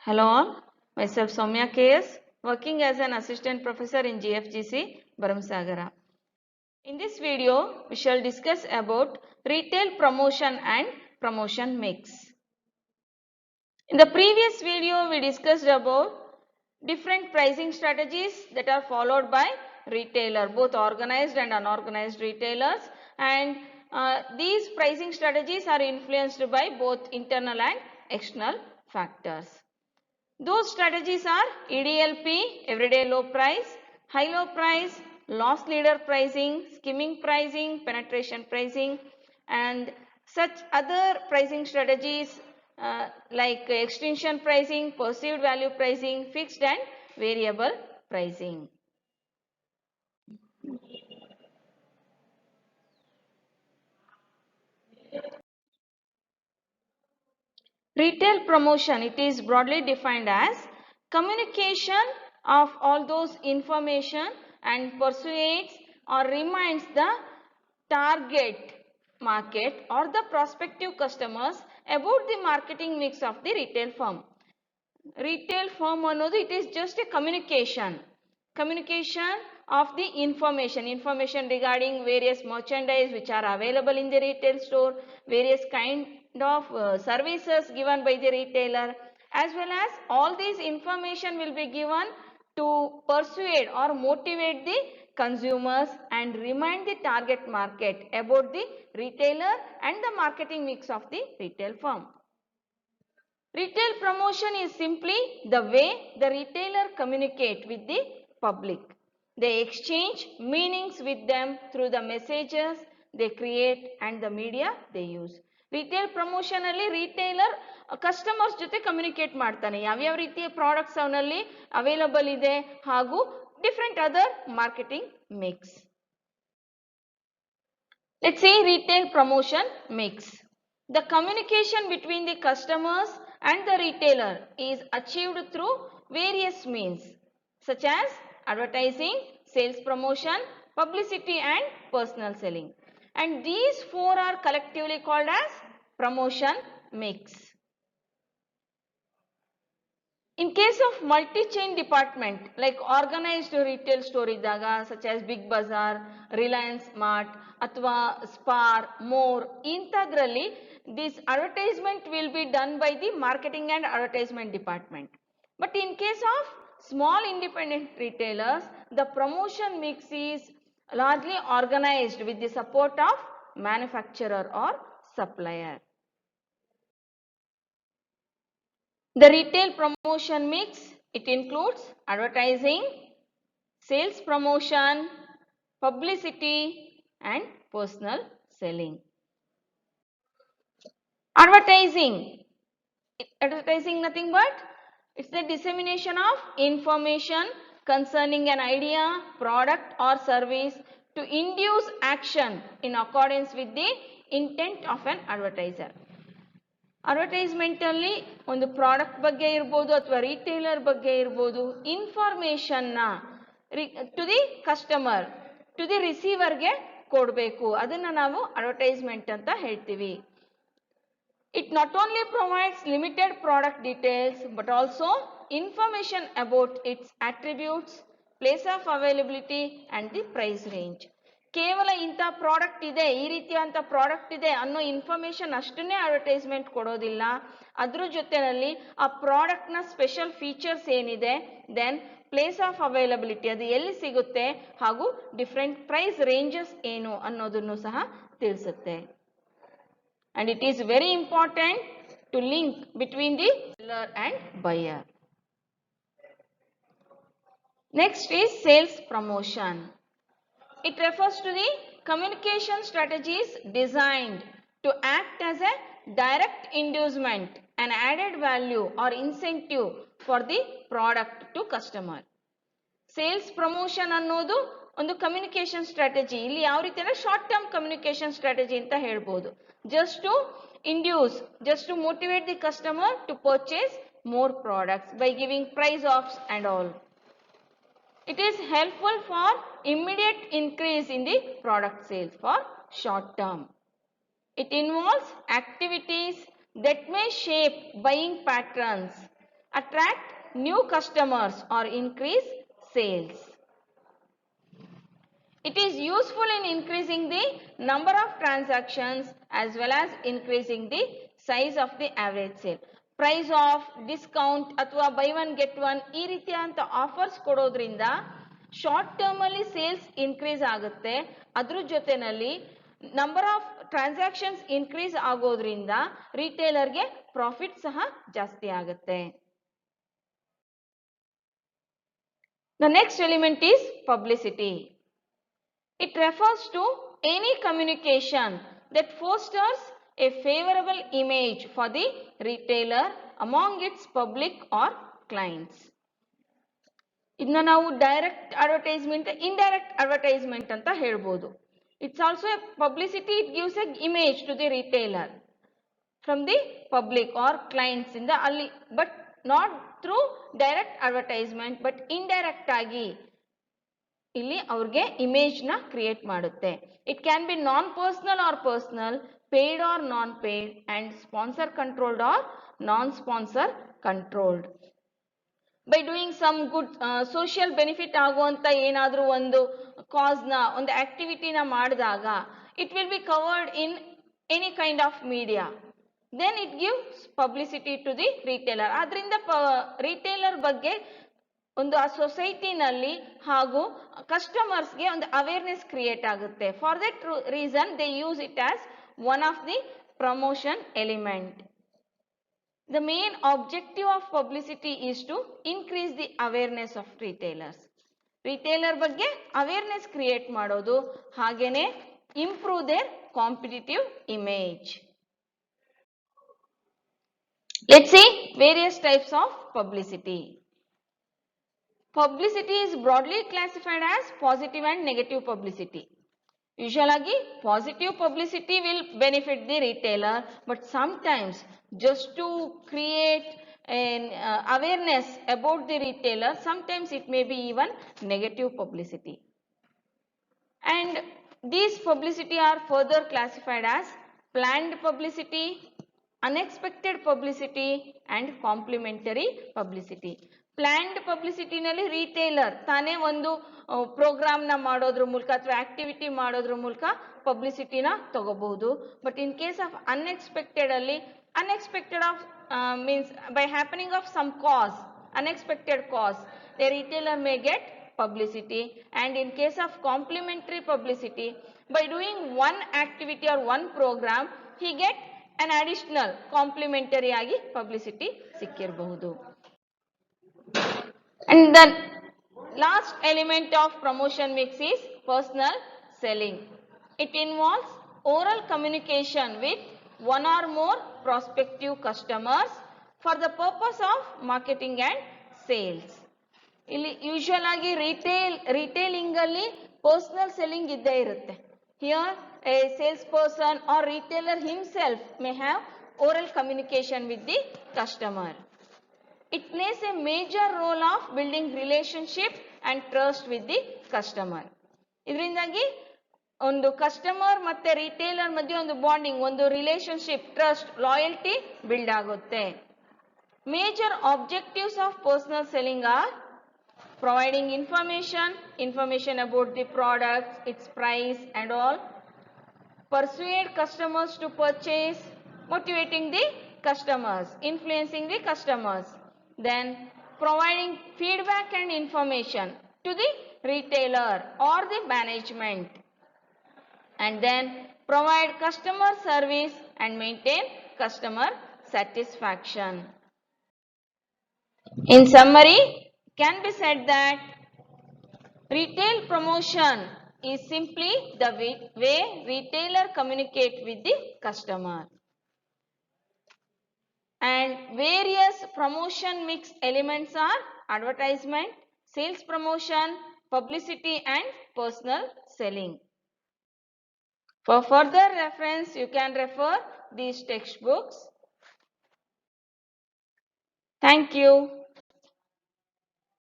Hello all, myself Soumya KS, working as an assistant professor in GFGC, Bharamsagara. In this video, we shall discuss about retail promotion and promotion mix. In the previous video, we discussed about different pricing strategies that are followed by retailer, both organized and unorganized retailers, and these pricing strategies are influenced by both internal and external factors. Those strategies are EDLP, everyday low price, high low price, loss leader pricing, skimming pricing, penetration pricing, and such other pricing strategies like extension pricing, perceived value pricing, fixed and variable pricing. Retail promotion, it is broadly defined as communication of all those information and persuades or reminds the target market or the prospective customers about the marketing mix of the retail firm. Retail firm ಅನ್ನೋದು it is just a communication of the information regarding various merchandise which are available in the retail store, various kind of services given by the retailer, as well as all these information will be given to persuade or motivate the consumers and remind the target market about the retailer and the marketing mix of the retail firm. Retail promotion is simply the way the retailer communicate with the public. They exchange meanings with them through the messages they create and the media they use. Retail promotion alli retailer customers ಜೊತೆ communicate ಮಾಡ್ತಾನೆ ಯಾವ್ಯಾವ ರೀತಿಯ products ಅವನಲ್ಲಿ available ಇದೆ ಹಾಗೂ different other marketing mix. Let's see retail promotion mix. The communication between the customers and the retailer is achieved through various means such as advertising, sales promotion, publicity and personal selling. And these four are collectively called as promotion mix. In case of multi-chain department like organized retail store idaga such as Big Bazaar, Reliance Mart athwa Spar, More intadralli this advertisement will be done by the marketing and advertisement department. But in case of small independent retailers, the promotion mix is largely organized with the support of manufacturer or supplier. The retail promotion mix, it includes advertising, sales promotion, publicity and personal selling. Advertising nothing but it's the dissemination of information concerning an idea, product or service to induce action in accordance with the intent of an advertiser. Advertisement ಅಲ್ಲಿ ಒಂದು product ಬಗ್ಗೆ ಇರಬಹುದು ಅಥವಾ retailer ಬಗ್ಗೆ ಇರಬಹುದು information ನ to the customer to the ರಿಸೀವರ್ಗೆ ಕೊಡಬೇಕು ಅದನ್ನ ನಾವು ಅಡ್ವರ್ಟೈಸ್ಮೆಂಟ್ ಅಂತ ಹೇಳ್ತೀವಿ. It not only provides limited product details but also information about its attributes, place of availability and the price range. ಕೇವಲ ಇಂಥ ಪ್ರಾಡಕ್ಟ್ ಇದೆ ಈ ರೀತಿಯಂತ ಪ್ರಾಡಕ್ಟ್ ಇದೆ ಅನ್ನೋ ಇನ್ಫಾರ್ಮೇಶನ್ ಅಷ್ಟನ್ನೇ ಅಡ್ವರ್ಟೈಸ್ಮೆಂಟ್ ಕೊಡೋದಿಲ್ಲ. ಅದ್ರ ಜೊತೆಯಲ್ಲಿ ಆ ಪ್ರಾಡಕ್ಟ್ ನ ಸ್ಪೆಷಲ್ ಫೀಚರ್ಸ್ ಏನಿದೆ, ದೆನ್ ಪ್ಲೇಸ್ ಆಫ್ ಅವೈಲಬಿಲಿಟಿ ಅದು ಎಲ್ಲಿ ಸಿಗುತ್ತೆ ಹಾಗೂ ಡಿಫ್ರೆಂಟ್ ಪ್ರೈಸ್ ರೇಂಜಸ್ ಏನು ಅನ್ನೋದನ್ನು ಸಹ ತಿಳಿಸುತ್ತೆ. And it is very important to link between the seller and buyer. Next is sales promotion. It refers to the communication strategies designed to act as a direct inducement, an added value or incentive for the product to customer. Sales promotion ಅನ್ನೋದು ಒಂದು communication strategy. ಇಲ್ಲಿ ಯಾವ ರೀತಿ ಅಂದ್ರೆ short term communication strategy ಅಂತ ಹೇಳ್ಬೋದು. Just to induce, just to motivate the customer to purchase more products by giving price offs and all. It is helpful for immediate increase in the product sales for short term. It involves activities that may shape buying patterns attract new customers or increase sales. It is useful in increasing the number of transactions as well as increasing the size of the average sale. Price of discount ಅಥವಾ buy one get one ಈ ರೀತಿಯಾದಂಥ offers ಕೊಡೋದ್ರಿಂದ short term ಅಲ್ಲಿ sales increase ಆಗುತ್ತೆ. ಅದ್ರ ಜೊತೆನಲ್ಲಿ number of transactions increase ಆಗೋದ್ರಿಂದ ರಿಟೇಲರ್ಗೆ profit ಸಹ ಜಾಸ್ತಿ ಆಗುತ್ತೆ. The next element is publicity. It refers to any communication that fosters a favorable image for the retailer among its public or clients. ಇದನ್ನ ನಾವು ಡೈರೆಕ್ಟ್ ಅಡ್ವರ್ಟೈಸ್ಮೆಂಟ್, ಇಂಡೈರೆಕ್ಟ್ ಅಡ್ವರ್ಟೈಸ್ಮೆಂಟ್ ಅಂತ ಹೇಳ್ಬೋದು. It's also a publicity, it gives a image to the retailer from the public or clients ಇಂದ ಅಲ್ಲಿ, but not through direct advertisement, but indirect ಆಗಿ ಇಲ್ಲಿ ಅವ್ರಿಗೆ image ನ ಕ್ರಿಯೇಟ್ ಮಾಡುತ್ತೆ. It can be non personal or personal, paid or non paid, and sponsor controlled or non sponsor controlled. By doing some good social benefit ಆಗುವಂತ ಏನಾದ್ರೂ ಒಂದು cause ನ, ಒಂದು ಆಕ್ಟಿವಿಟಿನ ಮಾಡಿದಾಗ it will be covered in any kind of media, then it gives publicity to the retailer. ಆದ್ರಿಂದ retailer ಬಗ್ಗೆ ಒಂದು ಆ ಸೊಸೈಟಿನಲ್ಲಿ ಹಾಗೂ ಕಸ್ಟಮರ್ಸ್ಗೆ ಒಂದು ಅವೇರ್ನೆಸ್ ಕ್ರಿಯೇಟ್ ಆಗುತ್ತೆ. For that reason they use it as one of the promotion element. The main objective of publicity is to increase the awareness of retailers. Retailer ಬಗ್ಗೆ awareness create ಮಾಡೋದು, ಹಾಗೇನೆ improve their competitive image. Let's see various types of publicity. Publicity is broadly classified as positive and negative publicity. Usually positive publicity will benefit the retailer, but sometimes just to create an awareness about the retailer, sometimes it may be even negative publicity. And these publicity are further classified as planned publicity, unexpected publicity and complementary publicity. Planned ಪಬ್ಲಿಸಿಟಿನಲ್ಲಿ retailer ತಾನೇ ಒಂದು ಪ್ರೋಗ್ರಾಮ್ನ ಮಾಡೋದ್ರ ಮೂಲಕ ಅಥವಾ activity ಮಾಡೋದ್ರ ಮೂಲಕ ಪಬ್ಲಿಸಿಟಿನ ತಗೋಬಹುದು. But in case of unexpected ಅಲ್ಲಿ, unexpected of means by happening of some cause, unexpected cause, the retailer may get publicity. And in case of complementary publicity, by doing one activity or one program, he get an additional complementary ಆಗಿ publicity ಸಿಕ್ಕಿರಬಹುದು. And the last element of promotion mix is personal selling. It involves oral communication with one or more prospective customers for the purpose of marketing and sales. ಇಲ್ಲಿ usual ಆಗಿ retailing ಅಲ್ಲಿ personal selling ಇದ್ದೇ ಇರುತ್ತೆ. Here a sales person or retailer himself may have oral communication with the customer. It plays a major role of building relationship and trust with the customer. ಇದರಿಂದಾಗಿ ಒಂದು customer ಮತ್ತೆ retailer ಮಧ್ಯೆ ಒಂದು bonding, ಒಂದು relationship, trust, loyalty build ಆಗುತ್ತೆ. Major objectives of personal selling are providing information about the products, its price and all, persuade customers to purchase, motivating the customers, influencing the customers, then providing feedback and information to the retailer or the management, and then provide customer service and maintain customer satisfaction. In summary, can be said that retail promotion is simply the way retailer communicate with the customer. And various promotion mix elements are advertisement, sales promotion, publicity and personal selling. For further reference, you can refer these textbooks. Thank you.